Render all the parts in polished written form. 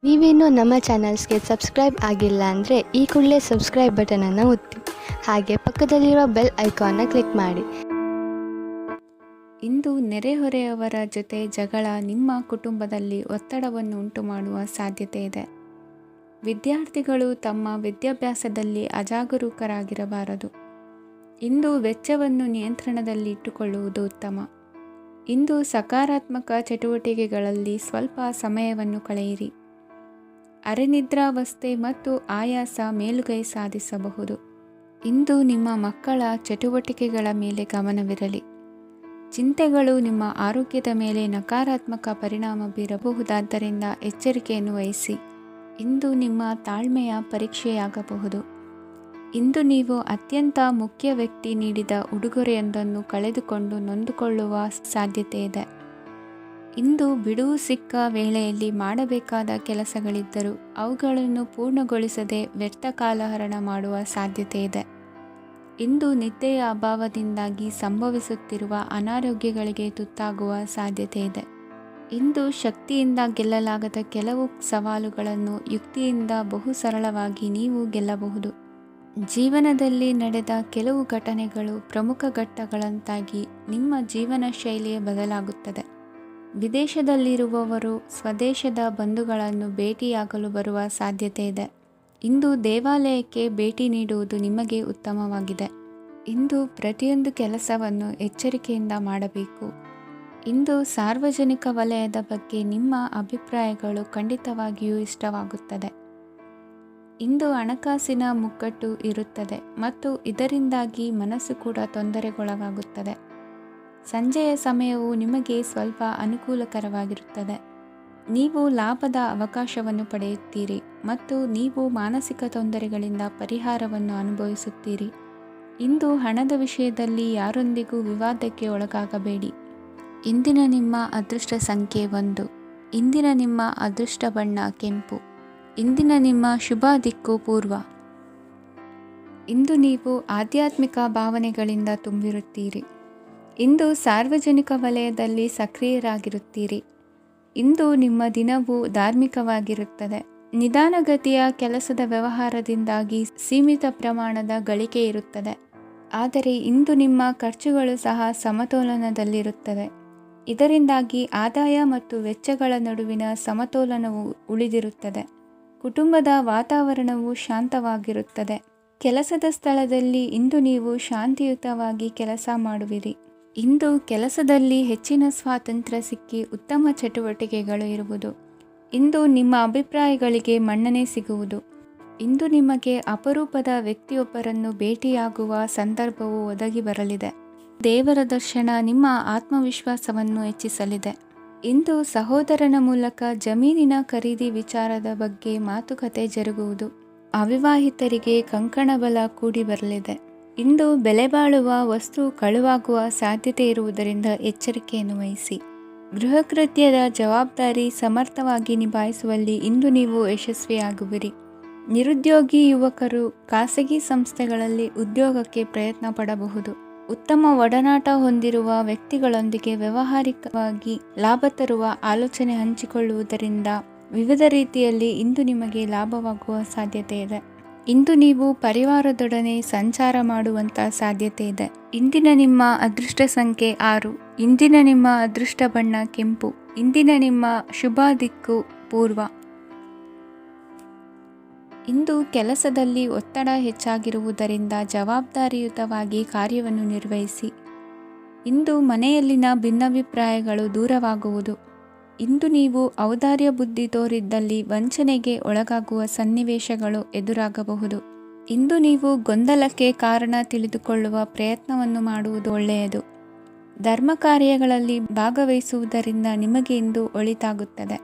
ನೀವೇನೂ ನಮ್ಮ ಚಾನಲ್ಸ್ಗೆ ಸಬ್ಸ್ಕ್ರೈಬ್ ಆಗಿಲ್ಲ ಅಂದರೆ ಈ ಕೂಡಲೇ ಸಬ್ಸ್ಕ್ರೈಬ್ ಬಟನನ್ನು ಒತ್ತಿ, ಹಾಗೆ ಪಕ್ಕದಲ್ಲಿರುವ ಬೆಲ್ ಐಕಾನ್ನ ಕ್ಲಿಕ್ ಮಾಡಿ. ಇಂದು ನೆರೆಹೊರೆಯವರ ಜೊತೆ ಜಗಳ ನಿಮ್ಮ ಕುಟುಂಬದಲ್ಲಿ ಒತ್ತಡವನ್ನು ಉಂಟುಮಾಡುವ ಸಾಧ್ಯತೆ ಇದೆ. ವಿದ್ಯಾರ್ಥಿಗಳು ತಮ್ಮ ವಿದ್ಯಾಭ್ಯಾಸದಲ್ಲಿ ಅಜಾಗರೂಕರಾಗಿರಬಾರದು. ಇಂದು ವೆಚ್ಚವನ್ನು ನಿಯಂತ್ರಣದಲ್ಲಿ ಇಟ್ಟುಕೊಳ್ಳುವುದು ಉತ್ತಮ. ಇಂದು ಸಕಾರಾತ್ಮಕ ಚಟುವಟಿಕೆಗಳಲ್ಲಿ ಸ್ವಲ್ಪ ಸಮಯವನ್ನು ಕಳೆಯಿರಿ. ಅರೆನಿದ್ರಾವಸ್ಥೆ ಮತ್ತು ಆಯಾಸ ಮೇಲುಗೈ ಸಾಧಿಸಬಹುದು. ಇಂದು ನಿಮ್ಮ ಮಕ್ಕಳ ಚಟುವಟಿಕೆಗಳ ಮೇಲೆ ಗಮನವಿರಲಿ. ಚಿಂತೆಗಳು ನಿಮ್ಮ ಆರೋಗ್ಯದ ಮೇಲೆ ನಕಾರಾತ್ಮಕ ಪರಿಣಾಮ ಬೀರಬಹುದಾದ್ದರಿಂದ ಎಚ್ಚರಿಕೆಯನ್ನು ವಹಿಸಿ. ಇಂದು ನಿಮ್ಮ ತಾಳ್ಮೆಯ ಪರೀಕ್ಷೆಯಾಗಬಹುದು. ಇಂದು ನೀವು ಅತ್ಯಂತ ಮುಖ್ಯ ವ್ಯಕ್ತಿ ನೀಡಿದ ಉಡುಗೊರೆಯೊಂದನ್ನು ಕಳೆದುಕೊಂಡು ನೊಂದುಕೊಳ್ಳುವ ಸಾಧ್ಯತೆ ಇದೆ. ಇಂದು ಬಿಡುವು ಸಿಕ್ಕ ವೇಳೆಯಲ್ಲಿ ಮಾಡಬೇಕಾದ ಕೆಲಸಗಳಿದ್ದರೂ ಅವುಗಳನ್ನು ಪೂರ್ಣಗೊಳಿಸದೆ ವ್ಯರ್ಥ ಕಾಲಹರಣ ಮಾಡುವ ಸಾಧ್ಯತೆ ಇದೆ. ಇಂದು ನಿದ್ದೆಯ ಅಭಾವದಿಂದಾಗಿ ಸಂಭವಿಸುತ್ತಿರುವ ಅನಾರೋಗ್ಯಗಳಿಗೆ ತುತ್ತಾಗುವ ಸಾಧ್ಯತೆ ಇದೆ. ಇಂದು ಶಕ್ತಿಯಿಂದ ಗೆಲ್ಲಲಾಗದ ಕೆಲವು ಸವಾಲುಗಳನ್ನು ಯುಕ್ತಿಯಿಂದ ಬಹು ಸರಳವಾಗಿ ನೀವು ಗೆಲ್ಲಬಹುದು. ಜೀವನದಲ್ಲಿ ನಡೆದ ಕೆಲವು ಘಟನೆಗಳು ಪ್ರಮುಖ ಘಟ್ಟಗಳಂತಾಗಿ ನಿಮ್ಮ ಜೀವನ ಶೈಲಿಯೇ ಬದಲಾಗುತ್ತದೆ. ವಿದೇಶದಲ್ಲಿರುವವರು ಸ್ವದೇಶದ ಬಂಧುಗಳನ್ನು ಭೇಟಿಯಾಗಲು ಬರುವ ಸಾಧ್ಯತೆ ಇದೆ. ಇಂದು ದೇವಾಲಯಕ್ಕೆ ಭೇಟಿ ನೀಡುವುದು ನಿಮಗೆ ಉತ್ತಮವಾಗಿದೆ. ಇಂದು ಪ್ರತಿಯೊಂದು ಕೆಲಸವನ್ನು ಎಚ್ಚರಿಕೆಯಿಂದ ಮಾಡಬೇಕು. ಇಂದು ಸಾರ್ವಜನಿಕ ವಲಯದ ಬಗ್ಗೆ ನಿಮ್ಮ ಅಭಿಪ್ರಾಯಗಳು ಖಂಡಿತವಾಗಿಯೂ ಇಷ್ಟವಾಗುತ್ತದೆ. ಇಂದು ಹಣಕಾಸಿನ ಮುಗ್ಗಟ್ಟು ಇರುತ್ತದೆ ಮತ್ತು ಇದರಿಂದಾಗಿ ಮನಸ್ಸು ಕೂಡ ತೊಂದರೆಗೊಳಗಾಗುತ್ತದೆ. ಸಂಜೆಯ ಸಮಯವು ನಿಮಗೆ ಸ್ವಲ್ಪ ಅನುಕೂಲಕರವಾಗಿರುತ್ತದೆ. ನೀವು ಲಾಭದ ಅವಕಾಶವನ್ನು ಪಡೆಯುತ್ತೀರಿ ಮತ್ತು ನೀವು ಮಾನಸಿಕ ತೊಂದರೆಗಳಿಂದ ಪರಿಹಾರವನ್ನು ಅನುಭವಿಸುತ್ತೀರಿ. ಇಂದು ಹಣದ ವಿಷಯದಲ್ಲಿ ಯಾರೊಂದಿಗೂ ವಿವಾದಕ್ಕೆ ಒಳಗಾಗಬೇಡಿ. ಇಂದಿನ ನಿಮ್ಮ ಅದೃಷ್ಟ ಸಂಖ್ಯೆ 1. ಇಂದಿನ ನಿಮ್ಮ ಅದೃಷ್ಟ ಬಣ್ಣ ಕೆಂಪು. ಇಂದಿನ ನಿಮ್ಮ ಶುಭ ದಿಕ್ಕು ಪೂರ್ವ. ಇಂದು ನೀವು ಆಧ್ಯಾತ್ಮಿಕ ಭಾವನೆಗಳಿಂದ ತುಂಬಿರುತ್ತೀರಿ. ಇಂದು ಸಾರ್ವಜನಿಕ ವಲಯದಲ್ಲಿ ಸಕ್ರಿಯರಾಗಿರುತ್ತೀರಿ. ಇಂದು ನಿಮ್ಮ ದಿನವು ಧಾರ್ಮಿಕವಾಗಿರುತ್ತದೆ. ನಿಧಾನಗತಿಯ ಕೆಲಸದ ವ್ಯವಹಾರದಿಂದಾಗಿ ಸೀಮಿತ ಪ್ರಮಾಣದ ಗಳಿಕೆ ಇರುತ್ತದೆ. ಆದರೆ ಇಂದು ನಿಮ್ಮ ಖರ್ಚುಗಳು ಸಹ ಸಮತೋಲನದಲ್ಲಿರುತ್ತವೆ. ಇದರಿಂದಾಗಿ ಆದಾಯ ಮತ್ತು ವೆಚ್ಚಗಳ ನಡುವಿನ ಸಮತೋಲನವು ಉಳಿದಿರುತ್ತದೆ. ಕುಟುಂಬದ ವಾತಾವರಣವು ಶಾಂತವಾಗಿರುತ್ತದೆ. ಕೆಲಸದ ಸ್ಥಳದಲ್ಲಿ ಇಂದು ನೀವು ಶಾಂತಿಯುತವಾಗಿ ಕೆಲಸ ಮಾಡುವಿರಿ. ಇಂದು ಕೆಲಸದಲ್ಲಿ ಹೆಚ್ಚಿನ ಸ್ವಾತಂತ್ರ್ಯ ಸಿಕ್ಕಿ ಉತ್ತಮ ಚಟುವಟಿಕೆಗಳು ಇರುವುದು. ಇಂದು ನಿಮ್ಮ ಅಭಿಪ್ರಾಯಗಳಿಗೆ ಮನ್ನಣೆ ಸಿಗುವುದು. ಇಂದು ನಿಮಗೆ ಅಪರೂಪದ ವ್ಯಕ್ತಿಯೊಬ್ಬರನ್ನು ಭೇಟಿಯಾಗುವ ಸಂದರ್ಭವು ಒದಗಿ ಬರಲಿದೆ. ದೇವರ ದರ್ಶನ ನಿಮ್ಮ ಆತ್ಮವಿಶ್ವಾಸವನ್ನು ಹೆಚ್ಚಿಸಲಿದೆ. ಇಂದು ಸಹೋದರನ ಮೂಲಕ ಜಮೀನಿನ ಖರೀದಿ ವಿಚಾರದ ಬಗ್ಗೆ ಮಾತುಕತೆ ಜರುಗುವುದು. ಅವಿವಾಹಿತರಿಗೆ ಕಂಕಣ ಬಲ ಕೂಡಿ ಬರಲಿದೆ. ಇಂದು ಬೆಲೆಬಾಳುವ ವಸ್ತು ಕಳುವಾಗುವ ಸಾಧ್ಯತೆ ಇರುವುದರಿಂದ ಎಚ್ಚರಿಕೆಯನ್ನು ವಹಿಸಿ. ಗೃಹ ಕೃತ್ಯದ ಜವಾಬ್ದಾರಿ ಸಮರ್ಥವಾಗಿ ನಿಭಾಯಿಸುವಲ್ಲಿ ಇಂದು ನೀವು ಯಶಸ್ವಿಯಾಗುವಿರಿ. ನಿರುದ್ಯೋಗಿ ಯುವಕರು ಖಾಸಗಿ ಸಂಸ್ಥೆಗಳಲ್ಲಿ ಉದ್ಯೋಗಕ್ಕೆ ಪ್ರಯತ್ನ ಪಡಬಹುದು. ಉತ್ತಮ ಒಡನಾಟ ಹೊಂದಿರುವ ವ್ಯಕ್ತಿಗಳೊಂದಿಗೆ ವ್ಯಾವಹಾರಿಕವಾಗಿ ಲಾಭ ತರುವ ಆಲೋಚನೆ ಹಂಚಿಕೊಳ್ಳುವುದರಿಂದ ವಿವಿಧ ರೀತಿಯಲ್ಲಿ ಇಂದು ನಿಮಗೆ ಲಾಭವಾಗುವ ಸಾಧ್ಯತೆ ಇದೆ. ಇಂದು ನೀವು ಪರಿವಾರದೊಡನೆ ಸಂಚಾರ ಮಾಡುವಂಥ ಸಾಧ್ಯತೆ ಇದೆ. ಇಂದಿನ ನಿಮ್ಮ ಅದೃಷ್ಟ ಸಂಖ್ಯೆ 6. ಇಂದಿನ ನಿಮ್ಮ ಅದೃಷ್ಟ ಬಣ್ಣ ಕೆಂಪು. ಇಂದಿನ ನಿಮ್ಮ ಶುಭ ದಿಕ್ಕು ಪೂರ್ವ. ಇಂದು ಕೆಲಸದಲ್ಲಿ ಒತ್ತಡ ಹೆಚ್ಚಾಗಿರುವುದರಿಂದ ಜವಾಬ್ದಾರಿಯುತವಾಗಿ ಕಾರ್ಯವನ್ನು ನಿರ್ವಹಿಸಿ. ಇಂದು ಮನೆಯಲ್ಲಿನ ಭಿನ್ನಾಭಿಪ್ರಾಯಗಳು ದೂರವಾಗುವುದು. ಇಂದು ನೀವು ಔದಾರ್ಯ ಬುದ್ಧಿ ತೋರಿದ್ದಲ್ಲಿ ವಂಚನೆಗೆ ಒಳಗಾಗುವ ಸನ್ನಿವೇಶಗಳು ಎದುರಾಗಬಹುದು. ಇಂದು ನೀವು ಗೊಂದಲಕ್ಕೆ ಕಾರಣ ತಿಳಿದುಕೊಳ್ಳುವ ಪ್ರಯತ್ನವನ್ನು ಮಾಡುವುದು ಒಳ್ಳೆಯದು. ಧರ್ಮ ಕಾರ್ಯಗಳಲ್ಲಿ ಭಾಗವಹಿಸುವುದರಿಂದ ನಿಮಗೆ ಇಂದು ಒಳಿತಾಗುತ್ತದೆ.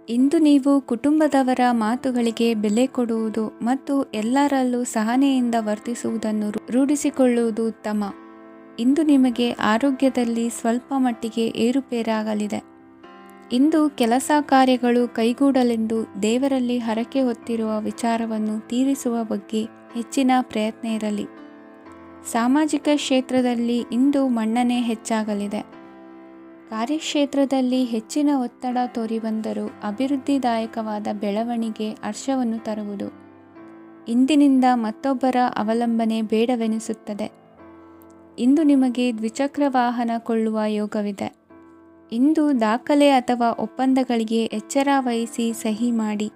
ಇಂದು ನೀವು ಕುಟುಂಬದವರ ಮಾತುಗಳಿಗೆ ಬೆಲೆ ಕೊಡುವುದು ಮತ್ತು ಎಲ್ಲರಲ್ಲೂ ಸಹನೆಯಿಂದ ವರ್ತಿಸುವುದನ್ನು ರೂಢಿಸಿಕೊಳ್ಳುವುದು ಉತ್ತಮ. ಇಂದು ನಿಮಗೆ ಆರೋಗ್ಯದಲ್ಲಿ ಸ್ವಲ್ಪ ಮಟ್ಟಿಗೆ ಏರುಪೇರಾಗಲಿದೆ. ಇಂದು ಕೆಲಸ ಕಾರ್ಯಗಳು ಕೈಗೂಡಲೆಂದು ದೇವರಲ್ಲಿ ಹರಕೆ ಹೊತ್ತಿರುವ ವಿಚಾರವನ್ನು ತೀರಿಸುವ ಬಗ್ಗೆ ಹೆಚ್ಚಿನ ಪ್ರಯತ್ನ ಇರಲಿ. ಸಾಮಾಜಿಕ ಕ್ಷೇತ್ರದಲ್ಲಿ ಇಂದು ಮನ್ನಣೆ ಹೆಚ್ಚಾಗಲಿದೆ. ಕಾರ್ಯಕ್ಷೇತ್ರದಲ್ಲಿ ಹೆಚ್ಚಿನ ಒತ್ತಡ ತೋರಿಬಂದರೂ ಅಭಿವೃದ್ಧಿದಾಯಕವಾದ ಬೆಳವಣಿಗೆ ಹರ್ಷವನ್ನು ತರುವುದು. ಇಂದಿನಿಂದ ಮತ್ತೊಬ್ಬರ ಅವಲಂಬನೆ ಬೇಡವೆನಿಸುತ್ತದೆ. ಇಂದು ನಿಮಗೆ ದ್ವಿಚಕ್ರ ವಾಹನ ಕೊಳ್ಳುವ ಯೋಗವಿದೆ. ಇಂದು ದಾಖಲೆ ಅಥವಾ ಒಪ್ಪಂದಗಳಿಗೆ ಎಚ್ಚರ ವಹಿಸಿ ಸಹಿ ಮಾಡಿ.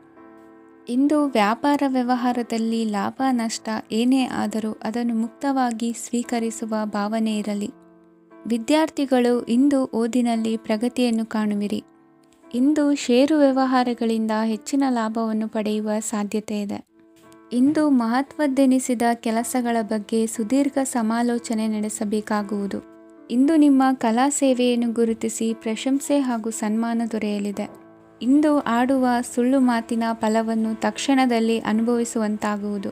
ಇಂದು ವ್ಯಾಪಾರ ವ್ಯವಹಾರದಲ್ಲಿ ಲಾಭ ನಷ್ಟ ಏನೇ ಆದರೂ ಅದನ್ನು ಮುಕ್ತವಾಗಿ ಸ್ವೀಕರಿಸುವ ಭಾವನೆ ಇರಲಿ. ವಿದ್ಯಾರ್ಥಿಗಳು ಇಂದು ಓದಿನಲ್ಲಿ ಪ್ರಗತಿಯನ್ನು ಕಾಣುವಿರಿ. ಇಂದು ಷೇರು ವ್ಯವಹಾರಗಳಿಂದ ಹೆಚ್ಚಿನ ಲಾಭವನ್ನು ಪಡೆಯುವ ಸಾಧ್ಯತೆ ಇದೆ. ಇಂದು ಮಹತ್ವದ್ದೆನಿಸಿದ ಕೆಲಸಗಳ ಬಗ್ಗೆ ಸುದೀರ್ಘ ಸಮಾಲೋಚನೆ ನಡೆಸಬೇಕಾಗುವುದು. ಇಂದು ನಿಮ್ಮ ಕಲಾ ಸೇವೆಯನ್ನು ಗುರುತಿಸಿ ಪ್ರಶಂಸೆ ಹಾಗೂ ಸನ್ಮಾನ ದೊರೆಯಲಿದೆ. ಇಂದು ಆಡುವ ಸುಳ್ಳು ಮಾತಿನ ಫಲವನ್ನು ತಕ್ಷಣದಲ್ಲಿ ಅನುಭವಿಸುವಂತಾಗುವುದು.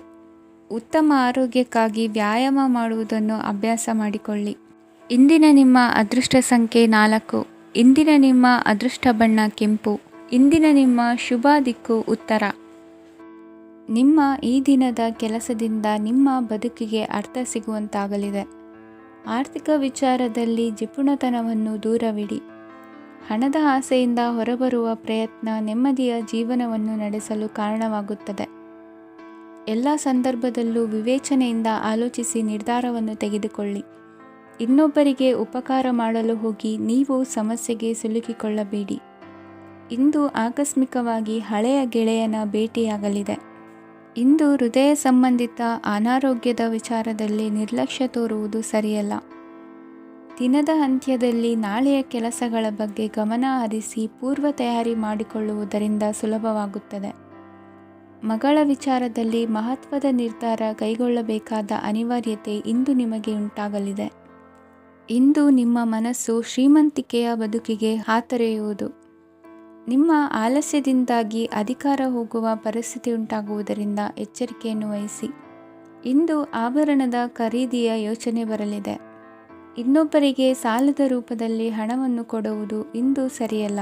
ಉತ್ತಮ ಆರೋಗ್ಯಕ್ಕಾಗಿ ವ್ಯಾಯಾಮ ಮಾಡುವುದನ್ನು ಅಭ್ಯಾಸ ಮಾಡಿಕೊಳ್ಳಿ. ಇಂದಿನ ನಿಮ್ಮ ಅದೃಷ್ಟ ಸಂಖ್ಯೆ 4. ಇಂದಿನ ನಿಮ್ಮ ಅದೃಷ್ಟ ಬಣ್ಣ ಕೆಂಪು. ಇಂದಿನ ನಿಮ್ಮ ಶುಭ ದಿಕ್ಕು ಉತ್ತರ. ನಿಮ್ಮ ಈ ದಿನದ ಕೆಲಸದಿಂದ ನಿಮ್ಮ ಬದುಕಿಗೆ ಅರ್ಥ ಸಿಗುವಂತಾಗಲಿದೆ. ಆರ್ಥಿಕ ವಿಚಾರದಲ್ಲಿ ಜಿಪುಣತನವನ್ನು ದೂರವಿಡಿ. ಹಣದ ಆಸೆಯಿಂದ ಹೊರಬರುವ ಪ್ರಯತ್ನ ನೆಮ್ಮದಿಯ ಜೀವನವನ್ನು ನಡೆಸಲು ಕಾರಣವಾಗುತ್ತದೆ. ಎಲ್ಲ ಸಂದರ್ಭದಲ್ಲೂ ವಿವೇಚನೆಯಿಂದ ಆಲೋಚಿಸಿ ನಿರ್ಧಾರವನ್ನು ತೆಗೆದುಕೊಳ್ಳಿ. ಇನ್ನೊಬ್ಬರಿಗೆ ಉಪಕಾರ ಮಾಡಲು ಹೋಗಿ ನೀವು ಸಮಸ್ಯೆಗೆ ಸಿಲುಕಿಕೊಳ್ಳಬೇಡಿ. ಇಂದು ಆಕಸ್ಮಿಕವಾಗಿ ಹಳೆಯ ಗೆಳೆಯನ ಭೇಟಿಯಾಗಲಿದೆ. ಇಂದು ಹೃದಯ ಸಂಬಂಧಿತ ಅನಾರೋಗ್ಯದ ವಿಚಾರದಲ್ಲಿ ನಿರ್ಲಕ್ಷ್ಯ ತೋರುವುದು ಸರಿಯಲ್ಲ. ದಿನದ ಅಂತ್ಯದಲ್ಲಿ ನಾಳೆಯ ಕೆಲಸಗಳ ಬಗ್ಗೆ ಗಮನ ಹರಿಸಿ ಪೂರ್ವ ತಯಾರಿ ಮಾಡಿಕೊಳ್ಳುವುದರಿಂದ ಸುಲಭವಾಗುತ್ತದೆ. ಮಗಳ ವಿಚಾರದಲ್ಲಿ ಮಹತ್ವದ ನಿರ್ಧಾರ ಕೈಗೊಳ್ಳಬೇಕಾದ ಅನಿವಾರ್ಯತೆ ಇಂದು ನಿಮಗೆ ಉಂಟಾಗಲಿದೆ. ಇಂದು ನಿಮ್ಮ ಮನಸ್ಸು ಶ್ರೀಮಂತಿಕೆಯ ಬದುಕಿಗೆ ಹಾತೊರೆಯುವುದು. ನಿಮ್ಮ ಆಲಸ್ಯದಿಂದಾಗಿ ಅಧಿಕಾರ ಹೋಗುವ ಪರಿಸ್ಥಿತಿ ಉಂಟಾಗುವುದರಿಂದ ಎಚ್ಚರಿಕೆಯನ್ನು ವಹಿಸಿ. ಇಂದು ಆಭರಣದ ಖರೀದಿಯ ಯೋಚನೆ ಬರಲಿದೆ. ಇನ್ನೊಬ್ಬರಿಗೆ ಸಾಲದ ರೂಪದಲ್ಲಿ ಹಣವನ್ನು ಕೊಡುವುದು ಇಂದು ಸರಿಯಲ್ಲ.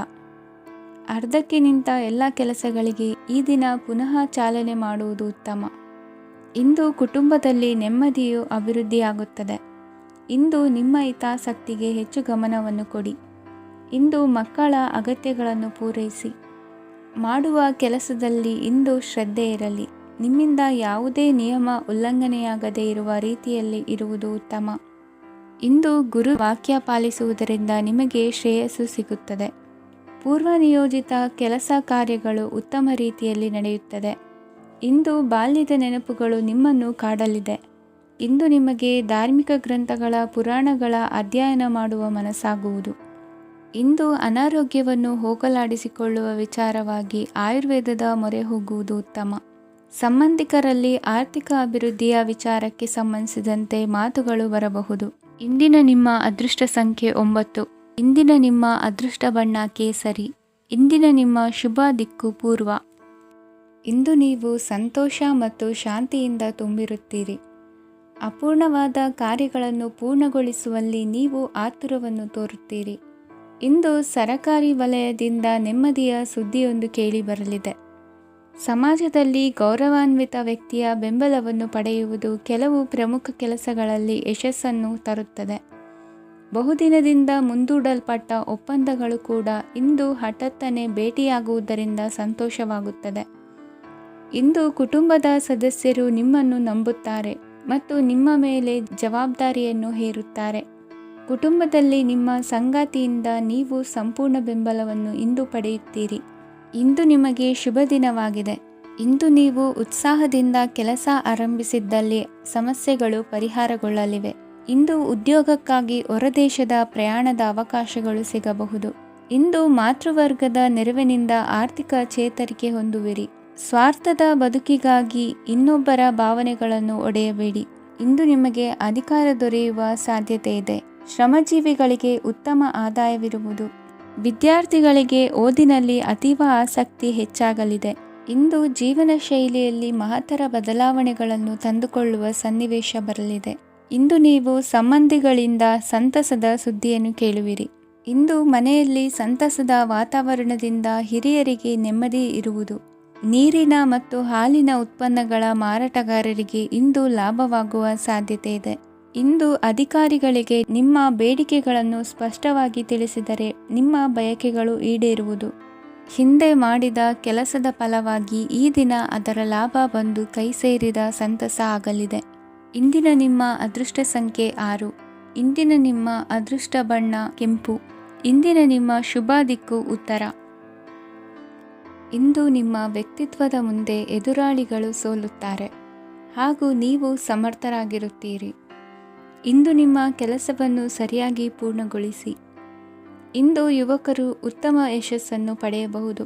ಅರ್ಧಕ್ಕೆ ನಿಂತ ಎಲ್ಲ ಕೆಲಸಗಳಿಗೆ ಈ ದಿನ ಪುನಃ ಚಾಲನೆ ಮಾಡುವುದು ಉತ್ತಮ. ಇಂದು ಕುಟುಂಬದಲ್ಲಿ ನೆಮ್ಮದಿಯು ಅಭಿವೃದ್ಧಿಯಾಗುತ್ತದೆ. ಇಂದು ನಿಮ್ಮ ಹಿತಾಸಕ್ತಿಗೆ ಹೆಚ್ಚು ಗಮನವನ್ನು ಕೊಡಿ. ಇಂದು ಮಕ್ಕಳ ಅಗತ್ಯಗಳನ್ನು ಪೂರೈಸಿ. ಮಾಡುವ ಕೆಲಸದಲ್ಲಿ ಇಂದು ಶ್ರದ್ಧೆ ಇರಲಿ. ನಿಮ್ಮಿಂದ ಯಾವುದೇ ನಿಯಮ ಉಲ್ಲಂಘನೆಯಾಗದೇ ಇರುವ ರೀತಿಯಲ್ಲಿ ಇರುವುದು ಉತ್ತಮ. ಇಂದು ಗುರು ವಾಕ್ಯ ಪಾಲಿಸುವುದರಿಂದ ನಿಮಗೆ ಶ್ರೇಯಸ್ಸು ಸಿಗುತ್ತದೆ. ಪೂರ್ವ ನಿಯೋಜಿತ ಕೆಲಸ ಕಾರ್ಯಗಳು ಉತ್ತಮ ರೀತಿಯಲ್ಲಿ ನಡೆಯುತ್ತದೆ. ಇಂದು ಬಾಲ್ಯದ ನೆನಪುಗಳು ನಿಮ್ಮನ್ನು ಕಾಡಲಿದೆ. ಇಂದು ನಿಮಗೆ ಧಾರ್ಮಿಕ ಗ್ರಂಥಗಳ ಪುರಾಣಗಳ ಅಧ್ಯಯನ ಮಾಡುವ ಮನಸ್ಸಾಗುವುದು. ಇಂದು ಅನಾರೋಗ್ಯವನ್ನು ಹೋಗಲಾಡಿಸಿಕೊಳ್ಳುವ ವಿಚಾರವಾಗಿ ಆಯುರ್ವೇದದ ಮೊರೆ ಹೋಗುವುದು ಉತ್ತಮ. ಸಂಬಂಧಿಕರಲ್ಲಿ ಆರ್ಥಿಕ ಅಭಿವೃದ್ಧಿಯ ವಿಚಾರಕ್ಕೆ ಸಂಬಂಧಿಸಿದಂತೆ ಮಾತುಗಳು ಬರಬಹುದು. ಇಂದಿನ ನಿಮ್ಮ ಅದೃಷ್ಟ ಸಂಖ್ಯೆ 9. ಇಂದಿನ ನಿಮ್ಮ ಅದೃಷ್ಟ ಬಣ್ಣ ಕೇಸರಿ. ಇಂದಿನ ನಿಮ್ಮ ಶುಭ ದಿಕ್ಕು ಪೂರ್ವ. ಇಂದು ನೀವು ಸಂತೋಷ ಮತ್ತು ಶಾಂತಿಯಿಂದ ತುಂಬಿರುತ್ತೀರಿ. ಅಪೂರ್ಣವಾದ ಕಾರ್ಯಗಳನ್ನು ಪೂರ್ಣಗೊಳಿಸುವಲ್ಲಿ ನೀವು ಆತುರವನ್ನು ತೋರುತ್ತೀರಿ. ಇಂದು ಸರಕಾರಿ ವಲಯದಿಂದ ನೆಮ್ಮದಿಯ ಸುದ್ದಿಯೊಂದು ಕೇಳಿಬರಲಿದೆ. ಸಮಾಜದಲ್ಲಿ ಗೌರವಾನ್ವಿತ ವ್ಯಕ್ತಿಯ ಬೆಂಬಲವನ್ನು ಪಡೆಯುವುದು ಕೆಲವು ಪ್ರಮುಖ ಕೆಲಸಗಳಲ್ಲಿ ಯಶಸ್ಸನ್ನು ತರುತ್ತದೆ. ಬಹುದಿನದಿಂದ ಮುಂದೂಡಲ್ಪಟ್ಟ ಒಪ್ಪಂದಗಳು ಕೂಡ ಇಂದು ಹಠಾತ್ತನೆ ಭೇಟಿಯಾಗುವುದರಿಂದ ಸಂತೋಷವಾಗುತ್ತದೆ. ಇಂದು ಕುಟುಂಬದ ಸದಸ್ಯರು ನಿಮ್ಮನ್ನು ನಂಬುತ್ತಾರೆ ಮತ್ತು ನಿಮ್ಮ ಮೇಲೆ ಜವಾಬ್ದಾರಿಯನ್ನು ಹೇರುತ್ತಾರೆ. ಕುಟುಂಬದಲ್ಲಿ ನಿಮ್ಮ ಸಂಗಾತಿಯಿಂದ ನೀವು ಸಂಪೂರ್ಣ ಬೆಂಬಲವನ್ನು ಇಂದು ಪಡೆಯುತ್ತೀರಿ. ಇಂದು ನಿಮಗೆ ಶುಭ ದಿನವಾಗಿದೆ. ಇಂದು ನೀವು ಉತ್ಸಾಹದಿಂದ ಕೆಲಸ ಆರಂಭಿಸಿದ್ದಲ್ಲಿ ಸಮಸ್ಯೆಗಳು ಪರಿಹಾರಗೊಳ್ಳಲಿವೆ. ಇಂದು ಉದ್ಯೋಗಕ್ಕಾಗಿ ಹೊರದೇಶದ ಪ್ರಯಾಣದ ಅವಕಾಶಗಳು ಸಿಗಬಹುದು. ಇಂದು ಮಾತೃವರ್ಗದ ನೆರವಿನಿಂದ ಆರ್ಥಿಕ ಚೇತರಿಕೆ ಹೊಂದುವಿರಿ. ಸ್ವಾರ್ಥದ ಬದುಕಿಗಾಗಿ ಇನ್ನೊಬ್ಬರ ಭಾವನೆಗಳನ್ನು ಒಡೆಯಬೇಡಿ. ಇಂದು ನಿಮಗೆ ಅಧಿಕಾರ ದೊರೆಯುವ ಸಾಧ್ಯತೆ ಇದೆ. ಶ್ರಮಜೀವಿಗಳಿಗೆ ಉತ್ತಮ ಆದಾಯವಿರುವುದು. ವಿದ್ಯಾರ್ಥಿಗಳಿಗೆ ಓದಿನಲ್ಲಿ ಅತೀವ ಆಸಕ್ತಿ ಹೆಚ್ಚಾಗಲಿದೆ. ಇಂದು ಜೀವನ ಶೈಲಿಯಲ್ಲಿ ಮಹತ್ತರ ಬದಲಾವಣೆಗಳನ್ನು ತಂದುಕೊಳ್ಳುವ ಸನ್ನಿವೇಶ ಬರಲಿದೆ. ಇಂದು ನೀವು ಸಂಬಂಧಿಗಳಿಂದ ಸಂತಸದ ಸುದ್ದಿಯನ್ನು ಕೇಳುವಿರಿ. ಇಂದು ಮನೆಯಲ್ಲಿ ಸಂತಸದ ವಾತಾವರಣದಿಂದ ಹಿರಿಯರಿಗೆ ನೆಮ್ಮದಿ ಇರುವುದು. ನೀರಿನ ಮತ್ತು ಹಾಲಿನ ಉತ್ಪನ್ನಗಳ ಮಾರಾಟಗಾರರಿಗೆ ಇಂದು ಲಾಭವಾಗುವ ಸಾಧ್ಯತೆ ಇದೆ. ಇಂದು ಅಧಿಕಾರಿಗಳಿಗೆ ನಿಮ್ಮ ಬೇಡಿಕೆಗಳನ್ನು ಸ್ಪಷ್ಟವಾಗಿ ತಿಳಿಸಿದರೆ ನಿಮ್ಮ ಬಯಕೆಗಳು ಈಡೇರುವುದು. ಹಿಂದೆ ಮಾಡಿದ ಕೆಲಸದ ಫಲವಾಗಿ ಈ ದಿನ ಅದರ ಲಾಭ ಬಂದು ಕೈ ಸೇರಿದ ಸಂತಸ ಆಗಲಿದೆ. ಇಂದಿನ ನಿಮ್ಮ ಅದೃಷ್ಟ ಸಂಖ್ಯೆ 6. ಇಂದಿನ ನಿಮ್ಮ ಅದೃಷ್ಟ ಬಣ್ಣ ಕೆಂಪು. ಇಂದಿನ ನಿಮ್ಮ ಶುಭ ದಿಕ್ಕು ಉತ್ತರ. ಇಂದು ನಿಮ್ಮ ವ್ಯಕ್ತಿತ್ವದ ಮುಂದೆ ಎದುರಾಳಿಗಳು ಸೋಲುತ್ತಾರೆ ಹಾಗೂ ನೀವು ಸಮರ್ಥರಾಗಿರುತ್ತೀರಿ. ಇಂದು ನಿಮ್ಮ ಕೆಲಸವನ್ನು ಸರಿಯಾಗಿ ಪೂರ್ಣಗೊಳಿಸಿ. ಇಂದು ಯುವಕರು ಉತ್ತಮ ಯಶಸ್ಸನ್ನು ಪಡೆಯಬಹುದು.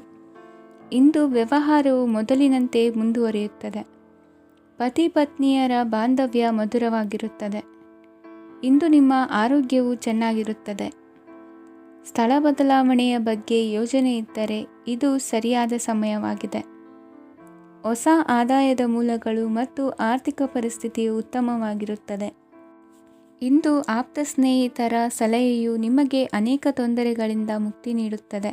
ಇಂದು ವ್ಯವಹಾರವು ಮೊದಲಿನಂತೆ ಮುಂದುವರಿಯುತ್ತದೆ. ಪತಿ ಪತ್ನಿಯರ ಬಾಂಧವ್ಯ ಮಧುರವಾಗಿರುತ್ತದೆ. ಇಂದು ನಿಮ್ಮ ಆರೋಗ್ಯವು ಚೆನ್ನಾಗಿರುತ್ತದೆ. ಸ್ಥಳ ಬದಲಾವಣೆಯ ಬಗ್ಗೆ ಯೋಜನೆ ಇದ್ದರೆ ಇದು ಸರಿಯಾದ ಸಮಯವಾಗಿದೆ. ಹೊಸ ಆದಾಯದ ಮೂಲಗಳು ಮತ್ತು ಆರ್ಥಿಕ ಪರಿಸ್ಥಿತಿಯು ಉತ್ತಮವಾಗಿರುತ್ತದೆ. ಇಂದು ಆಪ್ತ ಸ್ನೇಹಿತರ ಸಲಹೆಯು ನಿಮಗೆ ಅನೇಕ ತೊಂದರೆಗಳಿಂದ ಮುಕ್ತಿ ನೀಡುತ್ತದೆ.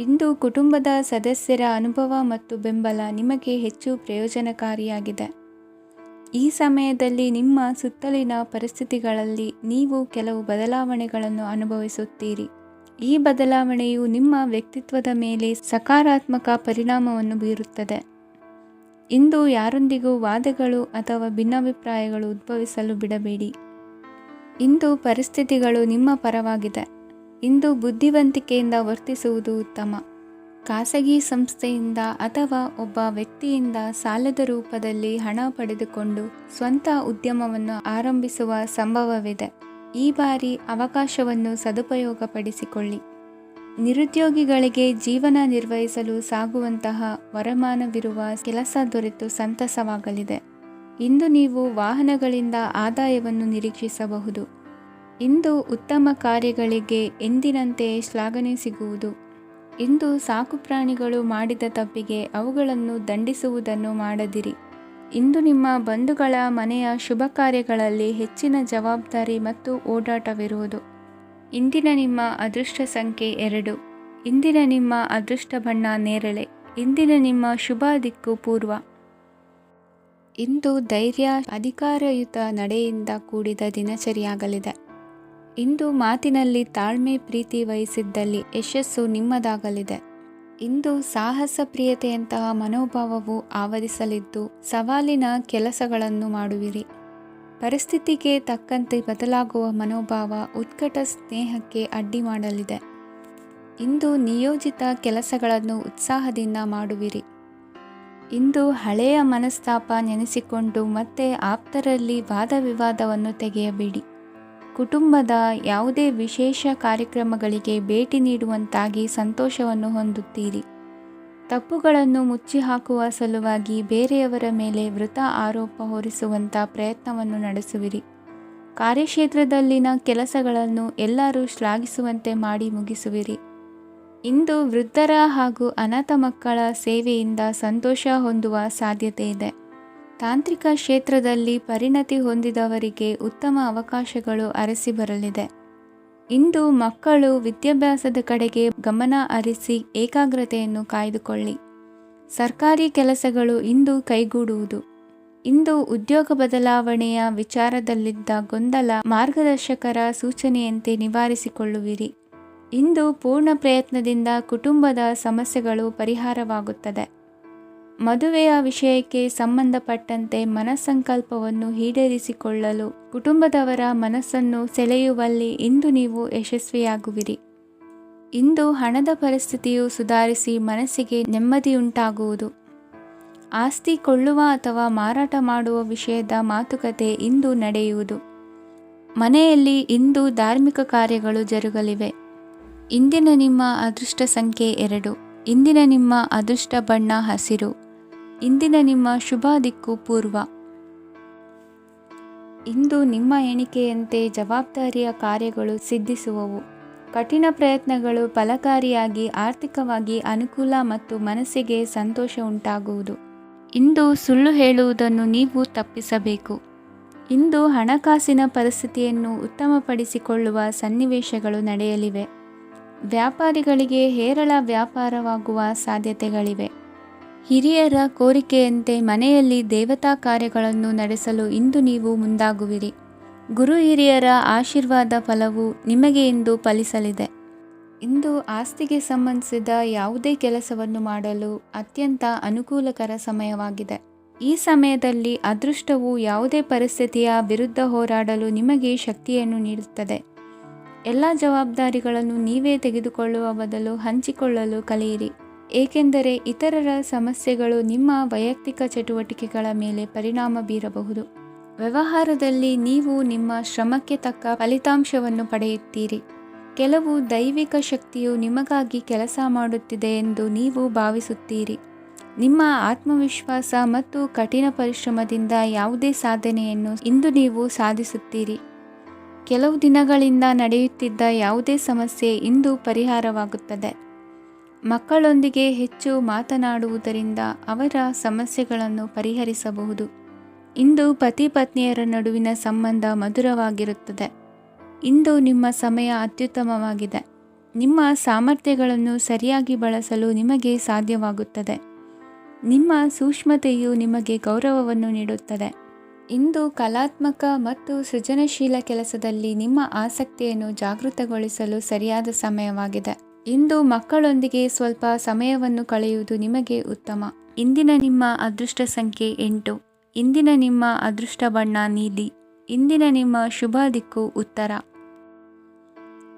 ಇಂದು ಕುಟುಂಬದ ಸದಸ್ಯರ ಅನುಭವ ಮತ್ತು ಬೆಂಬಲ ನಿಮಗೆ ಹೆಚ್ಚು ಪ್ರಯೋಜನಕಾರಿಯಾಗಿದೆ. ಈ ಸಮಯದಲ್ಲಿ ನಿಮ್ಮ ಸುತ್ತಲಿನ ಪರಿಸ್ಥಿತಿಗಳಲ್ಲಿ ನೀವು ಕೆಲವು ಬದಲಾವಣೆಗಳನ್ನು ಅನುಭವಿಸುತ್ತೀರಿ. ಈ ಬದಲಾವಣೆಯು ನಿಮ್ಮ ವ್ಯಕ್ತಿತ್ವದ ಮೇಲೆ ಸಕಾರಾತ್ಮಕ ಪರಿಣಾಮವನ್ನು ಬೀರುತ್ತದೆ. ಇಂದು ಯಾರೊಂದಿಗೂ ವಾದಗಳು ಅಥವಾ ಭಿನ್ನಾಭಿಪ್ರಾಯಗಳು ಉದ್ಭವಿಸಲು ಬಿಡಬೇಡಿ. ಇಂದು ಪರಿಸ್ಥಿತಿಗಳು ನಿಮ್ಮ ಪರವಾಗಿದೆ. ಇಂದು ಬುದ್ಧಿವಂತಿಕೆಯಿಂದ ವರ್ತಿಸುವುದು ಉತ್ತಮ. ಖಾಸಗಿ ಸಂಸ್ಥೆಯಿಂದ ಅಥವಾ ಒಬ್ಬ ವ್ಯಕ್ತಿಯಿಂದ ಸಾಲದ ರೂಪದಲ್ಲಿ ಹಣ ಪಡೆದುಕೊಂಡು ಸ್ವಂತ ಉದ್ಯಮವನ್ನು ಆರಂಭಿಸುವ ಸಂಭವವಿದೆ. ಈ ಬಾರಿ ಅವಕಾಶವನ್ನು ಸದುಪಯೋಗಪಡಿಸಿಕೊಳ್ಳಿ. ನಿರುದ್ಯೋಗಿಗಳಿಗೆ ಜೀವನ ನಿರ್ವಹಿಸಲು ಸಾಗುವಂತಹ ವರಮಾನವಿರುವ ಕೆಲಸ ದೊರೆತು ಸಂತಸವಾಗಲಿದೆ. ಇಂದು ನೀವು ವಾಹನಗಳಿಂದ ಆದಾಯವನ್ನು ನಿರೀಕ್ಷಿಸಬಹುದು. ಇಂದು ಉತ್ತಮ ಕಾರ್ಯಗಳಿಗೆ ಎಂದಿನಂತೆ ಶ್ಲಾಘನೆ ಸಿಗುವುದು. ಇಂದು ಸಾಕುಪ್ರಾಣಿಗಳು ಮಾಡಿದ ತಪ್ಪಿಗೆ ಅವುಗಳನ್ನು ದಂಡಿಸುವುದನ್ನು ಮಾಡದಿರಿ. ಇಂದು ನಿಮ್ಮ ಬಂಧುಗಳ ಮನೆಯ ಶುಭ ಕಾರ್ಯಗಳಲ್ಲಿ ಹೆಚ್ಚಿನ ಜವಾಬ್ದಾರಿ ಮತ್ತು ಓಡಾಟವಿರುವುದು. ಇಂದಿನ ನಿಮ್ಮ ಅದೃಷ್ಟ ಸಂಖ್ಯೆ 2. ಇಂದಿನ ನಿಮ್ಮ ಅದೃಷ್ಟ ಬಣ್ಣ ನೇರಳೆ. ಇಂದಿನ ನಿಮ್ಮ ಶುಭ ದಿಕ್ಕು ಪೂರ್ವ. ಇಂದು ಧೈರ್ಯ, ಅಧಿಕಾರಯುತ ನಡೆಯಿಂದ ಕೂಡಿದ ದಿನಚರಿಯಾಗಲಿದೆ. ಇಂದು ಮಾತಿನಲ್ಲಿ ತಾಳ್ಮೆ, ಪ್ರೀತಿ ವಹಿಸಿದ್ದಲ್ಲಿ ಯಶಸ್ಸು ನಿಮ್ಮದಾಗಲಿದೆ. ಇಂದು ಸಾಹಸ ಪ್ರಿಯತೆಯಂತಹ ಮನೋಭಾವವು ಆವರಿಸಲಿದ್ದು ಸವಾಲಿನ ಕೆಲಸಗಳನ್ನು ಮಾಡುವಿರಿ. ಪರಿಸ್ಥಿತಿಗೆ ತಕ್ಕಂತೆ ಬದಲಾಗುವ ಮನೋಭಾವ ಉತ್ಕಟ ಸ್ನೇಹಕ್ಕೆ ಅಡ್ಡಿ ಮಾಡಲಿದೆ. ಇಂದು ನಿಯೋಜಿತ ಕೆಲಸಗಳನ್ನು ಉತ್ಸಾಹದಿಂದ ಮಾಡುವಿರಿ. ಇಂದು ಹಳೆಯ ಮನಸ್ತಾಪ ನೆನೆಸಿಕೊಂಡು ಮತ್ತೆ ಆಪ್ತರಲ್ಲಿ ವಾದ ವಿವಾದವನ್ನು ತೆಗೆಯಬೇಡಿ. ಕುಟುಂಬದ ಯಾವುದೇ ವಿಶೇಷ ಕಾರ್ಯಕ್ರಮಗಳಿಗೆ ಭೇಟಿ ನೀಡುವಂತಾಗಿ ಸಂತೋಷವನ್ನು ಹೊಂದುತ್ತೀರಿ. ತಪ್ಪುಗಳನ್ನು ಮುಚ್ಚಿಹಾಕುವ ಸಲುವಾಗಿ ಬೇರೆಯವರ ಮೇಲೆ ವೃಥಾ ಆರೋಪ ಹೊರಿಸುವಂಥ ಪ್ರಯತ್ನವನ್ನು ನಡೆಸುವಿರಿ. ಕಾರ್ಯಕ್ಷೇತ್ರದಲ್ಲಿನ ಕೆಲಸಗಳನ್ನು ಎಲ್ಲರೂ ಶ್ಲಾಘಿಸುವಂತೆ ಮಾಡಿ ಮುಗಿಸುವಿರಿ. ಇಂದು ವೃದ್ಧರ ಹಾಗೂ ಅನಾಥ ಮಕ್ಕಳ ಸೇವೆಯಿಂದ ಸಂತೋಷ ಹೊಂದುವ ಸಾಧ್ಯತೆ ಇದೆ. ತಾಂತ್ರಿಕ ಕ್ಷೇತ್ರದಲ್ಲಿ ಪರಿಣತಿ ಹೊಂದಿದವರಿಗೆ ಉತ್ತಮ ಅವಕಾಶಗಳು ಅರಸಿ ಬರಲಿದೆ. ಇಂದು ಮಕ್ಕಳು ವಿದ್ಯಾಭ್ಯಾಸದ ಕಡೆಗೆ ಗಮನ ಹರಿಸಿ ಏಕಾಗ್ರತೆಯನ್ನು ಕಾಯ್ದುಕೊಳ್ಳಿ. ಸರ್ಕಾರಿ ಕೆಲಸಗಳು ಇಂದು ಕೈಗೂಡುವುದು. ಇಂದು ಉದ್ಯೋಗ ಬದಲಾವಣೆಯ ವಿಚಾರದಲ್ಲಿದ್ದ ಗೊಂದಲ ಮಾರ್ಗದರ್ಶಕರ ಸೂಚನೆಯಂತೆ ನಿವಾರಿಸಿಕೊಳ್ಳುವಿರಿ. ಇಂದು ಪೂರ್ಣ ಪ್ರಯತ್ನದಿಂದ ಕುಟುಂಬದ ಸಮಸ್ಯೆಗಳು ಪರಿಹಾರವಾಗುತ್ತದೆ. ಮದುವೆಯ ವಿಷಯಕ್ಕೆ ಸಂಬಂಧಪಟ್ಟಂತೆ ಮನಸ್ಸಂಕಲ್ಪವನ್ನು ಈಡೇರಿಸಿಕೊಳ್ಳಲು ಕುಟುಂಬದವರ ಮನಸ್ಸನ್ನು ಸೆಳೆಯುವಲ್ಲಿ ಇಂದು ನೀವು ಯಶಸ್ವಿಯಾಗುವಿರಿ. ಇಂದು ಹಣದ ಪರಿಸ್ಥಿತಿಯು ಸುಧಾರಿಸಿ ಮನಸ್ಸಿಗೆ ನೆಮ್ಮದಿಯುಂಟಾಗುವುದು. ಆಸ್ತಿ ಕೊಳ್ಳುವ ಅಥವಾ ಮಾರಾಟ ಮಾಡುವ ವಿಷಯದ ಮಾತುಕತೆ ಇಂದು ನಡೆಯುವುದು. ಮನೆಯಲ್ಲಿ ಇಂದು ಧಾರ್ಮಿಕ ಕಾರ್ಯಗಳು ಜರುಗಲಿವೆ. ಇಂದಿನ ನಿಮ್ಮ ಅದೃಷ್ಟ ಸಂಖ್ಯೆ 2. ಇಂದಿನ ನಿಮ್ಮ ಅದೃಷ್ಟ ಬಣ್ಣ ಹಸಿರು. ಇಂದಿನ ನಿಮ್ಮ ಶುಭ ದಿಕ್ಕು ಪೂರ್ವ. ಇಂದು ನಿಮ್ಮ ಎಣಿಕೆಯಂತೆ ಜವಾಬ್ದಾರಿಯ ಕಾರ್ಯಗಳು ಸಿದ್ಧಿಸುವವು. ಕಠಿಣ ಪ್ರಯತ್ನಗಳು ಫಲಕಾರಿಯಾಗಿ ಆರ್ಥಿಕವಾಗಿ ಅನುಕೂಲ ಮತ್ತು ಮನಸ್ಸಿಗೆ ಸಂತೋಷ ಉಂಟಾಗುವುದು. ಇಂದು ಸುಳ್ಳು ಹೇಳುವುದನ್ನು ನೀವು ತಪ್ಪಿಸಬೇಕು. ಇಂದು ಹಣಕಾಸಿನ ಪರಿಸ್ಥಿತಿಯನ್ನು ಉತ್ತಮಪಡಿಸಿಕೊಳ್ಳುವ ಸನ್ನಿವೇಶಗಳು ನಡೆಯಲಿವೆ. ವ್ಯಾಪಾರಿಗಳಿಗೆ ಹೇರಳ ವ್ಯಾಪಾರವಾಗುವ ಸಾಧ್ಯತೆಗಳಿವೆ. ಹಿರಿಯರ ಕೋರಿಕೆಯಂತೆ ಮನೆಯಲ್ಲಿ ದೇವತಾ ಕಾರ್ಯಗಳನ್ನು ನಡೆಸಲು ಇಂದು ನೀವು ಮುಂದಾಗುವಿರಿ. ಗುರು ಹಿರಿಯರ ಆಶೀರ್ವಾದ ಫಲವು ನಿಮಗೆ ಇಂದು ಫಲಿಸಲಿದೆ. ಇಂದು ಆಸ್ತಿಗೆ ಸಂಬಂಧಿಸಿದ ಯಾವುದೇ ಕೆಲಸವನ್ನು ಮಾಡಲು ಅತ್ಯಂತ ಅನುಕೂಲಕರ ಸಮಯವಾಗಿದೆ. ಈ ಸಮಯದಲ್ಲಿ ಅದೃಷ್ಟವು ಯಾವುದೇ ಪರಿಸ್ಥಿತಿಯ ವಿರುದ್ಧ ಹೋರಾಡಲು ನಿಮಗೆ ಶಕ್ತಿಯನ್ನು ನೀಡುತ್ತದೆ. ಎಲ್ಲ ಜವಾಬ್ದಾರಿಗಳನ್ನು ನೀವೇ ತೆಗೆದುಕೊಳ್ಳುವ ಬದಲು ಹಂಚಿಕೊಳ್ಳಲು ಕಲಿಯಿರಿ, ಏಕೆಂದರೆ ಇತರರ ಸಮಸ್ಯೆಗಳು ನಿಮ್ಮ ವೈಯಕ್ತಿಕ ಚಟುವಟಿಕೆಗಳ ಮೇಲೆ ಪರಿಣಾಮ ಬೀರಬಹುದು. ವ್ಯವಹಾರದಲ್ಲಿ ನೀವು ನಿಮ್ಮ ಶ್ರಮಕ್ಕೆ ತಕ್ಕ ಫಲಿತಾಂಶವನ್ನು ಪಡೆಯುತ್ತೀರಿ. ಕೆಲವು ದೈವಿಕ ಶಕ್ತಿಯು ನಿಮಗಾಗಿ ಕೆಲಸ ಮಾಡುತ್ತಿದೆ ಎಂದು ನೀವು ಭಾವಿಸುತ್ತೀರಿ. ನಿಮ್ಮ ಆತ್ಮವಿಶ್ವಾಸ ಮತ್ತು ಕಠಿಣ ಪರಿಶ್ರಮದಿಂದ ಯಾವುದೇ ಸಾಧನೆಯನ್ನು ಇಂದು ನೀವು ಸಾಧಿಸುತ್ತೀರಿ. ಕೆಲವು ದಿನಗಳಿಂದ ನಡೆಯುತ್ತಿದ್ದ ಯಾವುದೇ ಸಮಸ್ಯೆ ಇಂದು ಪರಿಹಾರವಾಗುತ್ತದೆ. ಮಕ್ಕಳೊಂದಿಗೆ ಹೆಚ್ಚು ಮಾತನಾಡುವುದರಿಂದ ಅವರ ಸಮಸ್ಯೆಗಳನ್ನು ಪರಿಹರಿಸಬಹುದು. ಇಂದು ಪತಿ ಪತ್ನಿಯರ ನಡುವಿನ ಸಂಬಂಧ ಮಧುರವಾಗಿರುತ್ತದೆ. ಇಂದು ನಿಮ್ಮ ಸಮಯ ಅತ್ಯುತ್ತಮವಾಗಿದೆ. ನಿಮ್ಮ ಸಾಮರ್ಥ್ಯಗಳನ್ನು ಸರಿಯಾಗಿ ಬಳಸಲು ನಿಮಗೆ ಸಾಧ್ಯವಾಗುತ್ತದೆ. ನಿಮ್ಮ ಸೂಕ್ಷ್ಮತೆಯು ನಿಮಗೆ ಗೌರವವನ್ನು ನೀಡುತ್ತದೆ. ಇಂದು ಕಲಾತ್ಮಕ ಮತ್ತು ಸೃಜನಶೀಲ ಕೆಲಸದಲ್ಲಿ ನಿಮ್ಮ ಆಸಕ್ತಿಯನ್ನು ಜಾಗೃತಗೊಳಿಸಲು ಸರಿಯಾದ ಸಮಯವಾಗಿದೆ. ಇಂದು ಮಕ್ಕಳೊಂದಿಗೆ ಸ್ವಲ್ಪ ಸಮಯವನ್ನು ಕಳೆಯುವುದು ನಿಮಗೆ ಉತ್ತಮ. ಇಂದಿನ ನಿಮ್ಮ ಅದೃಷ್ಟ ಸಂಖ್ಯೆ 8. ಇಂದಿನ ನಿಮ್ಮ ಅದೃಷ್ಟ ಬಣ್ಣ ನೀಲಿ. ಇಂದಿನ ನಿಮ್ಮ ಶುಭ ದಿಕ್ಕು ಉತ್ತರ.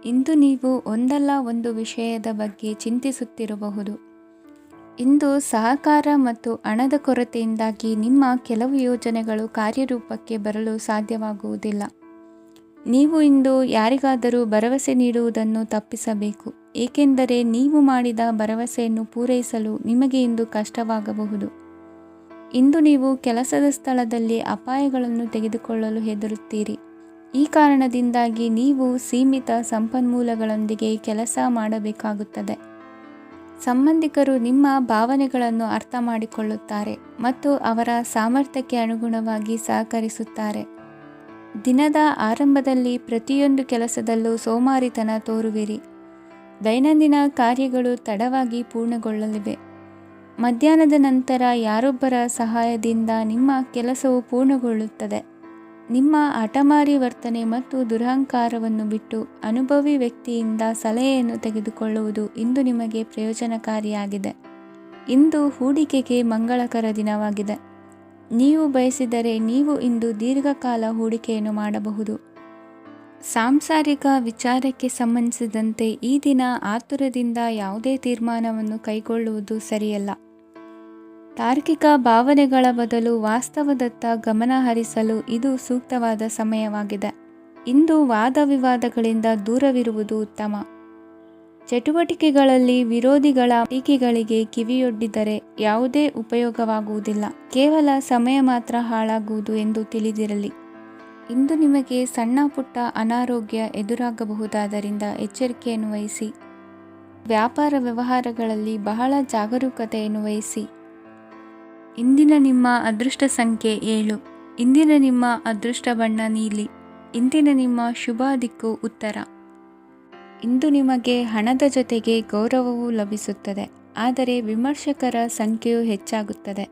ಇಂದು ನೀವು ಒಂದಲ್ಲ ಒಂದು ವಿಷಯದ ಬಗ್ಗೆ ಚಿಂತಿಸುತ್ತಿರಬಹುದು. ಇಂದು ಸಹಕಾರ ಮತ್ತು ಹಣದ ಕೊರತೆಯಿಂದಾಗಿ ನಿಮ್ಮ ಕೆಲವು ಯೋಜನೆಗಳು ಕಾರ್ಯರೂಪಕ್ಕೆ ಬರಲು ಸಾಧ್ಯವಾಗುವುದಿಲ್ಲ. ನೀವು ಇಂದು ಯಾರಿಗಾದರೂ ಭರವಸೆ ನೀಡುವುದನ್ನು ತಪ್ಪಿಸಬೇಕು, ಏಕೆಂದರೆ ನೀವು ಮಾಡಿದ ಭರವಸೆಯನ್ನು ಪೂರೈಸಲು ನಿಮಗೆ ಇಂದು ಕಷ್ಟವಾಗಬಹುದು. ಇಂದು ನೀವು ಕೆಲಸದ ಸ್ಥಳದಲ್ಲಿ ಅಪಾಯಗಳನ್ನು ತೆಗೆದುಕೊಳ್ಳಲು ಹೆದರುತ್ತೀರಿ. ಈ ಕಾರಣದಿಂದಾಗಿ ನೀವು ಸೀಮಿತ ಸಂಪನ್ಮೂಲಗಳೊಂದಿಗೆ ಕೆಲಸ ಮಾಡಬೇಕಾಗುತ್ತದೆ. ಸಂಬಂಧಿಕರು ನಿಮ್ಮ ಭಾವನೆಗಳನ್ನು ಅರ್ಥ ಮಾಡಿಕೊಳ್ಳುತ್ತಾರೆ ಮತ್ತು ಅವರ ಸಾಮರ್ಥ್ಯಕ್ಕೆ ಅನುಗುಣವಾಗಿ ಸಹಕರಿಸುತ್ತಾರೆ. ದಿನದ ಆರಂಭದಲ್ಲಿ ಪ್ರತಿಯೊಂದು ಕೆಲಸದಲ್ಲೂ ಸೋಮಾರಿತನ ತೋರುವಿರಿ. ದೈನಂದಿನ ಕಾರ್ಯಗಳು ತಡವಾಗಿ ಪೂರ್ಣಗೊಳ್ಳಲಿವೆ. ಮಧ್ಯಾಹ್ನದ ನಂತರ ಯಾರೊಬ್ಬರ ಸಹಾಯದಿಂದ ನಿಮ್ಮ ಕೆಲಸವು ಪೂರ್ಣಗೊಳ್ಳುತ್ತದೆ. ನಿಮ್ಮ ಹಠಮಾರಿ ವರ್ತನೆ ಮತ್ತು ದುರಹಂಕಾರವನ್ನು ಬಿಟ್ಟು ಅನುಭವಿ ವ್ಯಕ್ತಿಯಿಂದ ಸಲಹೆಯನ್ನು ತೆಗೆದುಕೊಳ್ಳುವುದು ಇಂದು ನಿಮಗೆ ಪ್ರಯೋಜನಕಾರಿಯಾಗಿದೆ. ಇಂದು ಹೂಡಿಕೆಗೆ ಮಂಗಳಕರ ದಿನವಾಗಿದೆ. ನೀವು ಬಯಸಿದರೆ ನೀವು ಇಂದು ದೀರ್ಘಕಾಲ ಹೂಡಿಕೆಯನ್ನು ಮಾಡಬಹುದು. ಸಾಂಸಾರಿಕ ವಿಚಾರಕ್ಕೆ ಸಂಬಂಧಿಸಿದಂತೆ ಈ ದಿನ ಆತುರದಿಂದ ಯಾವುದೇ ತೀರ್ಮಾನವನ್ನು ಕೈಗೊಳ್ಳುವುದು ಸರಿಯಲ್ಲ. ತಾರ್ಕಿಕ ಭಾವನೆಗಳ ಬದಲು ವಾಸ್ತವದತ್ತ ಗಮನ ಹರಿಸಲು ಇದು ಸೂಕ್ತವಾದ ಸಮಯವಾಗಿದೆ. ಇಂದು ವಾದ ವಿವಾದಗಳಿಂದ ದೂರವಿರುವುದು ಉತ್ತಮ. ಚಟುವಟಿಕೆಗಳಲ್ಲಿ ವಿರೋಧಿಗಳ ಟೀಕೆಗಳಿಗೆ ಕಿವಿಯೊಡ್ಡಿದರೆ ಯಾವುದೇ ಉಪಯೋಗವಾಗುವುದಿಲ್ಲ, ಕೇವಲ ಸಮಯ ಮಾತ್ರ ಹಾಳಾಗುವುದು ಎಂದು ತಿಳಿದಿರಲಿ. ಇಂದು ನಿಮಗೆ ಸಣ್ಣ ಪುಟ್ಟ ಅನಾರೋಗ್ಯ ಎದುರಾಗಬಹುದಾದ್ದರಿಂದ ಎಚ್ಚರಿಕೆಯನ್ನು ವಹಿಸಿ. ವ್ಯಾಪಾರ ವ್ಯವಹಾರಗಳಲ್ಲಿ ಬಹಳ ಜಾಗರೂಕತೆಯನ್ನು ವಹಿಸಿ. ಇಂದಿನ ನಿಮ್ಮ ಅದೃಷ್ಟ ಸಂಖ್ಯೆ 7. ಇಂದಿನ ನಿಮ್ಮ ಅದೃಷ್ಟ ಬಣ್ಣ ನೀಲಿ. ಇಂದಿನ ನಿಮ್ಮ ಶುಭ ದಿಕ್ಕು ಉತ್ತರ. ಇಂದು ನಿಮಗೆ ಹಣದ ಜೊತೆಗೆ ಗೌರವವೂ ಲಭಿಸುತ್ತದೆ, ಆದರೆ ವಿಮರ್ಶಕರ ಸಂಖ್ಯೆಯು ಹೆಚ್ಚಾಗುತ್ತದೆ.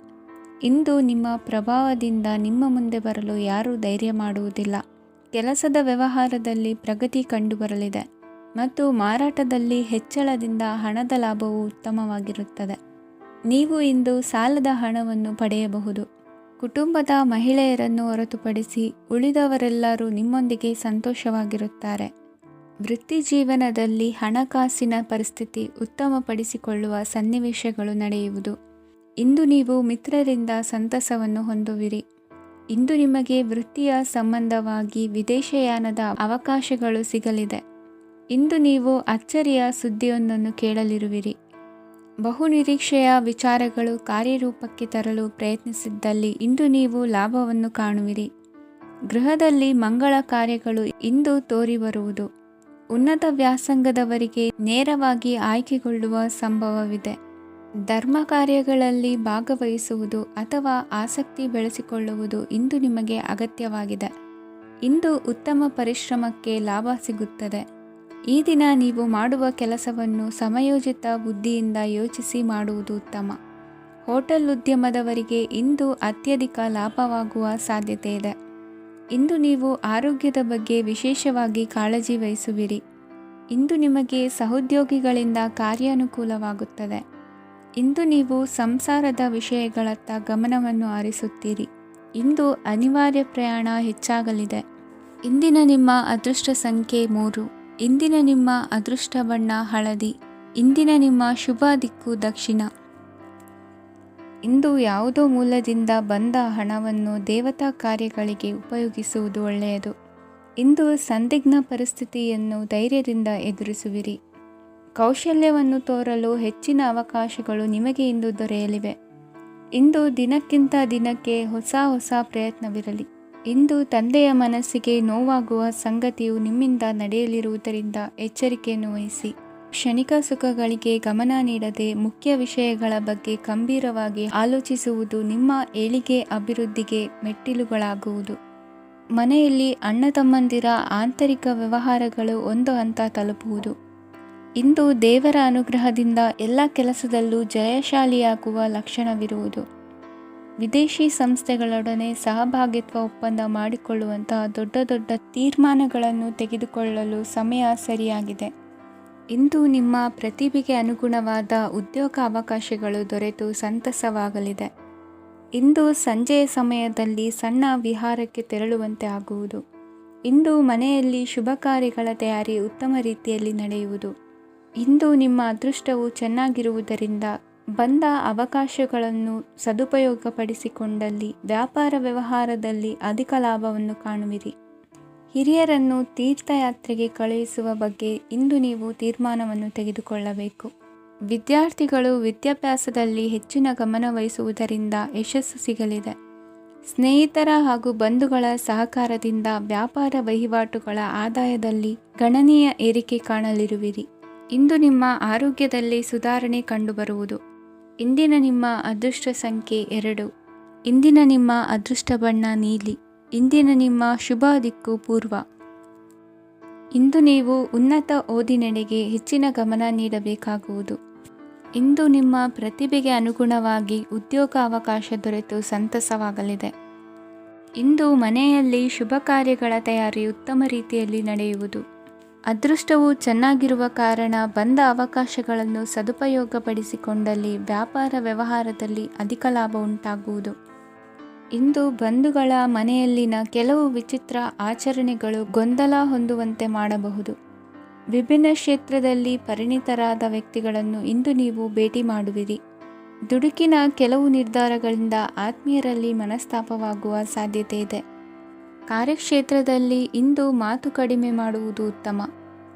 ಇಂದು ನಿಮ್ಮ ಪ್ರಭಾವದಿಂದ ನಿಮ್ಮ ಮುಂದೆ ಬರಲು ಯಾರೂ ಧೈರ್ಯ ಮಾಡುವುದಿಲ್ಲ. ಕೆಲಸದ ವ್ಯವಹಾರದಲ್ಲಿ ಪ್ರಗತಿ ಕಂಡುಬರಲಿದೆ ಮತ್ತು ಮಾರಾಟದಲ್ಲಿ ಹೆಚ್ಚಳದಿಂದ ಹಣದ ಲಾಭವು ಉತ್ತಮವಾಗಿರುತ್ತದೆ. ನೀವು ಇಂದು ಸಾಲದ ಹಣವನ್ನು ಪಡೆಯಬಹುದು. ಕುಟುಂಬದ ಮಹಿಳೆಯರನ್ನು ಹೊರತುಪಡಿಸಿ ಉಳಿದವರೆಲ್ಲರೂ ನಿಮ್ಮೊಂದಿಗೆ ಸಂತೋಷವಾಗಿರುತ್ತಾರೆ. ವೃತ್ತಿ ಜೀವನದಲ್ಲಿ ಹಣಕಾಸಿನ ಪರಿಸ್ಥಿತಿ ಉತ್ತಮಪಡಿಸಿಕೊಳ್ಳುವ ಸನ್ನಿವೇಶಗಳು ನಡೆಯುವುದು. ಇಂದು ನೀವು ಮಿತ್ರರಿಂದ ಸಂತಸವನ್ನು ಹೊಂದುವಿರಿ. ಇಂದು ನಿಮಗೆ ವೃತ್ತಿಯ ಸಂಬಂಧವಾಗಿ ವಿದೇಶಯಾನದ ಅವಕಾಶಗಳು ಸಿಗಲಿದೆ. ಇಂದು ನೀವು ಅಚ್ಚರಿಯ ಸುದ್ದಿಯೊಂದನ್ನು ಕೇಳಲಿರುವಿರಿ. ಬಹುನಿರೀಕ್ಷೆಯ ವಿಚಾರಗಳು ಕಾರ್ಯರೂಪಕ್ಕೆ ತರಲು ಪ್ರಯತ್ನಿಸಿದ್ದಲ್ಲಿ ಇಂದು ನೀವು ಲಾಭವನ್ನು ಕಾಣುವಿರಿ. ಗೃಹದಲ್ಲಿ ಮಂಗಳ ಕಾರ್ಯಗಳು ಇಂದು ತೋರಿಬರುವುದು. ಉನ್ನತ ವ್ಯಾಸಂಗದವರಿಗೆ ನೇರವಾಗಿ ಆಯ್ಕೆಗೊಳ್ಳುವ ಸಂಭವವಿದೆ. ಧರ್ಮ ಕಾರ್ಯಗಳಲ್ಲಿ ಭಾಗವಹಿಸುವುದು ಅಥವಾ ಆಸಕ್ತಿ ಬೆಳೆಸಿಕೊಳ್ಳುವುದು ಇಂದು ನಿಮಗೆ ಅಗತ್ಯವಾಗಿದೆ. ಇಂದು ಉತ್ತಮ ಪರಿಶ್ರಮಕ್ಕೆ ಲಾಭ ಸಿಗುತ್ತದೆ. ಈ ದಿನ ನೀವು ಮಾಡುವ ಕೆಲಸವನ್ನು ಸಮಯೋಚಿತ ಬುದ್ಧಿಯಿಂದ ಯೋಚಿಸಿ ಮಾಡುವುದು ಉತ್ತಮ. ಹೋಟೆಲ್ ಉದ್ಯಮದವರಿಗೆ ಇಂದು ಅತ್ಯಧಿಕ ಲಾಭವಾಗುವ ಸಾಧ್ಯತೆ ಇದೆ. ಇಂದು ನೀವು ಆರೋಗ್ಯದ ಬಗ್ಗೆ ವಿಶೇಷವಾಗಿ ಕಾಳಜಿ ವಹಿಸುವಿರಿ. ಇಂದು ನಿಮಗೆ ಸಹೋದ್ಯೋಗಿಗಳಿಂದ ಕಾರ್ಯಾನುಕೂಲವಾಗುತ್ತದೆ. ಇಂದು ನೀವು ಸಂಸಾರದ ವಿಷಯಗಳತ್ತ ಗಮನವನ್ನು ಹರಿಸುತ್ತೀರಿ. ಇಂದು ಅನಿವಾರ್ಯ ಪ್ರಯಾಣ ಹೆಚ್ಚಾಗಲಿದೆ. ಇಂದಿನ ನಿಮ್ಮ ಅದೃಷ್ಟ ಸಂಖ್ಯೆ 3. ಇಂದಿನ ನಿಮ್ಮ ಅದೃಷ್ಟ ಬಣ್ಣ ಹಳದಿ. ಇಂದಿನ ನಿಮ್ಮ ಶುಭ ದಿಕ್ಕು ದಕ್ಷಿಣ. ಇಂದು ಯಾವುದೋ ಮೂಲದಿಂದ ಬಂದ ಹಣವನ್ನು ದೇವತಾ ಕಾರ್ಯಗಳಿಗೆ ಉಪಯೋಗಿಸುವುದು ಒಳ್ಳೆಯದು. ಇಂದು ಸಂದಿಗ್ಧ ಪರಿಸ್ಥಿತಿಯನ್ನು ಧೈರ್ಯದಿಂದ ಎದುರಿಸುವಿರಿ. ಕೌಶಲ್ಯವನ್ನು ತೋರಲು ಹೆಚ್ಚಿನ ಅವಕಾಶಗಳು ನಿಮಗೆ ಇಂದು ದೊರೆಯಲಿವೆ. ಇಂದು ದಿನಕ್ಕಿಂತ ದಿನಕ್ಕೆ ಹೊಸ ಪ್ರಯತ್ನವಿರಲಿ. ಇಂದು ತಂದೆಯ ಮನಸ್ಸಿಗೆ ನೋವಾಗುವ ಸಂಗತಿಯು ನಿಮ್ಮಿಂದ ನಡೆಯಲಿರುವುದರಿಂದ ಎಚ್ಚರಿಕೆಯನ್ನು ವಹಿಸಿ. ಕ್ಷಣಿಕ ಸುಖಗಳಿಗೆ ಗಮನ ನೀಡದೆ ಮುಖ್ಯ ವಿಷಯಗಳ ಬಗ್ಗೆ ಗಂಭೀರವಾಗಿ ಆಲೋಚಿಸುವುದು ನಿಮ್ಮ ಏಳಿಗೆ ಅಭಿವೃದ್ಧಿಗೆ ಮೆಟ್ಟಿಲುಗಳಾಗುವುದು. ಮನೆಯಲ್ಲಿ ಅಣ್ಣ ತಮ್ಮಂದಿರ ಆಂತರಿಕ ವ್ಯವಹಾರಗಳು ಒಂದು ಹಂತ ತಲುಪುವುದು. ಇಂದು ದೇವರ ಅನುಗ್ರಹದಿಂದ ಎಲ್ಲ ಕೆಲಸದಲ್ಲೂ ಜಯಶಾಲಿಯಾಗುವ ಲಕ್ಷಣವಿರುವುದು. ವಿದೇಶಿ ಸಂಸ್ಥೆಗಳೊಡನೆ ಸಹಭಾಗಿತ್ವ ಒಪ್ಪಂದ ಮಾಡಿಕೊಳ್ಳುವಂತಹ ದೊಡ್ಡ ತೀರ್ಮಾನಗಳನ್ನು ತೆಗೆದುಕೊಳ್ಳಲು ಸಮಯ ಸರಿಯಾಗಿದೆ. ಇಂದು ನಿಮ್ಮ ಪ್ರತಿಭೆಗೆ ಅನುಗುಣವಾದ ಉದ್ಯೋಗ ಅವಕಾಶಗಳು ದೊರೆತು ಸಂತಸವಾಗಲಿದೆ. ಇಂದು ಸಂಜೆಯ ಸಮಯದಲ್ಲಿ ಸಣ್ಣ ವಿಹಾರಕ್ಕೆ ತೆರಳುವಂತೆ ಆಗುವುದು. ಇಂದು ಮನೆಯಲ್ಲಿ ಶುಭ ಕಾರ್ಯಗಳ ತಯಾರಿ ಉತ್ತಮ ರೀತಿಯಲ್ಲಿ ನಡೆಯುವುದು. ಇಂದು ನಿಮ್ಮ ಅದೃಷ್ಟವು ಚೆನ್ನಾಗಿರುವುದರಿಂದ ಬಂದ ಅವಕಾಶಗಳನ್ನು ಸದುಪಯೋಗಪಡಿಸಿಕೊಂಡಲ್ಲಿ ವ್ಯಾಪಾರ ವ್ಯವಹಾರದಲ್ಲಿ ಅಧಿಕ ಲಾಭವನ್ನು ಕಾಣುವಿರಿ. ಹಿರಿಯರನ್ನು ತೀರ್ಥಯಾತ್ರೆಗೆ ಕಳುಹಿಸುವ ಬಗ್ಗೆ ಇಂದು ನೀವು ತೀರ್ಮಾನವನ್ನು ತೆಗೆದುಕೊಳ್ಳಬೇಕು. ವಿದ್ಯಾರ್ಥಿಗಳು ವಿದ್ಯಾಭ್ಯಾಸದಲ್ಲಿ ಹೆಚ್ಚಿನ ಗಮನ ವಹಿಸುವುದರಿಂದ ಯಶಸ್ಸು ಸಿಗಲಿದೆ. ಸ್ನೇಹಿತರ ಹಾಗೂ ಬಂಧುಗಳ ಸಹಕಾರದಿಂದ ವ್ಯಾಪಾರ ವಹಿವಾಟುಗಳ ಆದಾಯದಲ್ಲಿ ಗಣನೀಯ ಏರಿಕೆ ಕಾಣಲಿರುವಿರಿ. ಇಂದು ನಿಮ್ಮ ಆರೋಗ್ಯದಲ್ಲಿ ಸುಧಾರಣೆ ಕಂಡುಬರುವುದು. ಇಂದಿನ ನಿಮ್ಮ ಅದೃಷ್ಟ ಸಂಖ್ಯೆ 2. ಇಂದಿನ ನಿಮ್ಮ ಅದೃಷ್ಟ ಬಣ್ಣ ನೀಲಿ. ಇಂದಿನ ನಿಮ್ಮ ಶುಭ ದಿಕ್ಕು ಪೂರ್ವ. ಇಂದು ನೀವು ಉನ್ನತ ಓದಿನೆಡೆಗೆ ಹೆಚ್ಚಿನ ಗಮನ ನೀಡಬೇಕಾಗುವುದು. ಇಂದು ನಿಮ್ಮ ಪ್ರತಿಭೆಗೆ ಅನುಗುಣವಾಗಿ ಉದ್ಯೋಗ ಅವಕಾಶ ದೊರೆತು ಸಂತಸವಾಗಲಿದೆ. ಇಂದು ಮನೆಯಲ್ಲಿ ಶುಭ ಕಾರ್ಯಗಳ ತಯಾರಿ ಉತ್ತಮ ರೀತಿಯಲ್ಲಿ ನಡೆಯುವುದು. ಅದೃಷ್ಟವು ಚೆನ್ನಾಗಿರುವ ಕಾರಣ ಬಂದ ಅವಕಾಶಗಳನ್ನು ಸದುಪಯೋಗಪಡಿಸಿಕೊಂಡಲ್ಲಿ ವ್ಯಾಪಾರ ವ್ಯವಹಾರದಲ್ಲಿ ಅಧಿಕ ಲಾಭ ಉಂಟಾಗುವುದು. ಇಂದು ಬಂಧುಗಳ ಮನೆಯಲ್ಲಿನ ಕೆಲವು ವಿಚಿತ್ರ ಆಚರಣೆಗಳು ಗೊಂದಲ ಹೊಂದುವಂತೆ ಮಾಡಬಹುದು. ವಿಭಿನ್ನ ಕ್ಷೇತ್ರದಲ್ಲಿ ಪರಿಣಿತರಾದ ವ್ಯಕ್ತಿಗಳನ್ನು ಇಂದು ನೀವು ಭೇಟಿ ಮಾಡುವಿರಿ. ದುಡುಕಿನ ಕೆಲವು ನಿರ್ಧಾರಗಳಿಂದ ಆತ್ಮೀಯರಲ್ಲಿ ಮನಸ್ತಾಪವಾಗುವ ಸಾಧ್ಯತೆ ಇದೆ. ಕಾರ್ಯಕ್ಷೇತ್ರದಲ್ಲಿ ಇಂದು ಮಾತು ಕಡಿಮೆ ಮಾಡುವುದು ಉತ್ತಮ.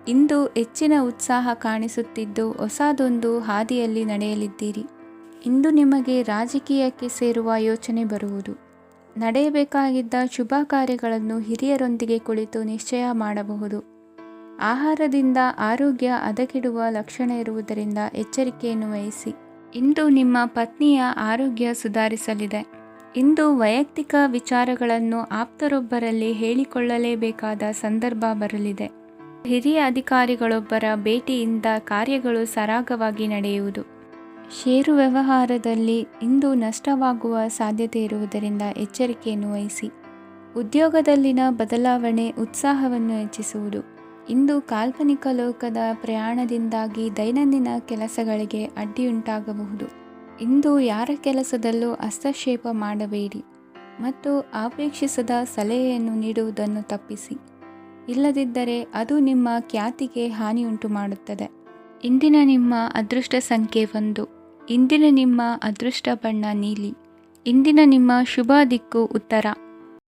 ಇಂದು ಹೆಚ್ಚಿನ ಉತ್ಸಾಹ ಕಾಣಿಸುತ್ತಿದ್ದು ಹೊಸದೊಂದು ಹಾದಿಯಲ್ಲಿ ನಡೆಯಲಿದ್ದೀರಿ. ಇಂದು ನಿಮಗೆ ರಾಜಕೀಯಕ್ಕೆ ಸೇರುವ ಯೋಚನೆ ಬರುವುದು. ನಡೆಯಬೇಕಾಗಿದ್ದ ಶುಭ ಕಾರ್ಯಗಳನ್ನು ಹಿರಿಯರೊಂದಿಗೆ ಕುಳಿತು ನಿಶ್ಚಯ ಮಾಡಬಹುದು. ಆಹಾರದಿಂದ ಆರೋಗ್ಯ ಹದಗೆಡುವ ಲಕ್ಷಣ ಇರುವುದರಿಂದ ಎಚ್ಚರಿಕೆಯನ್ನು ವಹಿಸಿ. ಇಂದು ನಿಮ್ಮ ಪತ್ನಿಯ ಆರೋಗ್ಯ ಸುಧಾರಿಸಲಿದೆ. ಇಂದು ವೈಯಕ್ತಿಕ ವಿಚಾರಗಳನ್ನು ಆಪ್ತರೊಬ್ಬರಲ್ಲಿ ಹೇಳಿಕೊಳ್ಳಲೇಬೇಕಾದ ಸಂದರ್ಭ ಬರಲಿದೆ. ಹಿರಿಯ ಅಧಿಕಾರಿಗಳೊಬ್ಬರ ಭೇಟಿಯಿಂದ ಕಾರ್ಯಗಳು ಸರಾಗವಾಗಿ ನಡೆಯುವುದು. ಷೇರು ವ್ಯವಹಾರದಲ್ಲಿ ಇಂದು ನಷ್ಟವಾಗುವ ಸಾಧ್ಯತೆ ಇರುವುದರಿಂದ ಎಚ್ಚರಿಕೆಯನ್ನು ವಹಿಸಿ. ಉದ್ಯೋಗದಲ್ಲಿನ ಬದಲಾವಣೆ ಉತ್ಸಾಹವನ್ನು ಹೆಚ್ಚಿಸುವುದು. ಇಂದು ಕಾಲ್ಪನಿಕ ಲೋಕದ ಪ್ರಯಾಣದಿಂದಾಗಿ ದೈನಂದಿನ ಕೆಲಸಗಳಿಗೆ ಅಡ್ಡಿಯುಂಟಾಗಬಹುದು. ಇಂದು ಯಾರ ಕೆಲಸದಲ್ಲೂ ಹಸ್ತಕ್ಷೇಪ ಮಾಡಬೇಡಿ ಮತ್ತು ಅಪೇಕ್ಷಿಸದ ಸಲಹೆಯನ್ನು ನೀಡುವುದನ್ನು ತಪ್ಪಿಸಿ. ಇಲ್ಲದಿದ್ದರೆ ಅದು ನಿಮ್ಮ ಖ್ಯಾತಿಗೆ ಹಾನಿಯುಂಟು ಮಾಡುತ್ತದೆ. ಇಂದಿನ ನಿಮ್ಮ ಅದೃಷ್ಟ ಸಂಖ್ಯೆ 1. ಇಂದಿನ ನಿಮ್ಮ ಅದೃಷ್ಟ ಬಣ್ಣ ನೀಲಿ. ಇಂದಿನ ನಿಮ್ಮ ಶುಭ ದಿಕ್ಕು ಉತ್ತರ.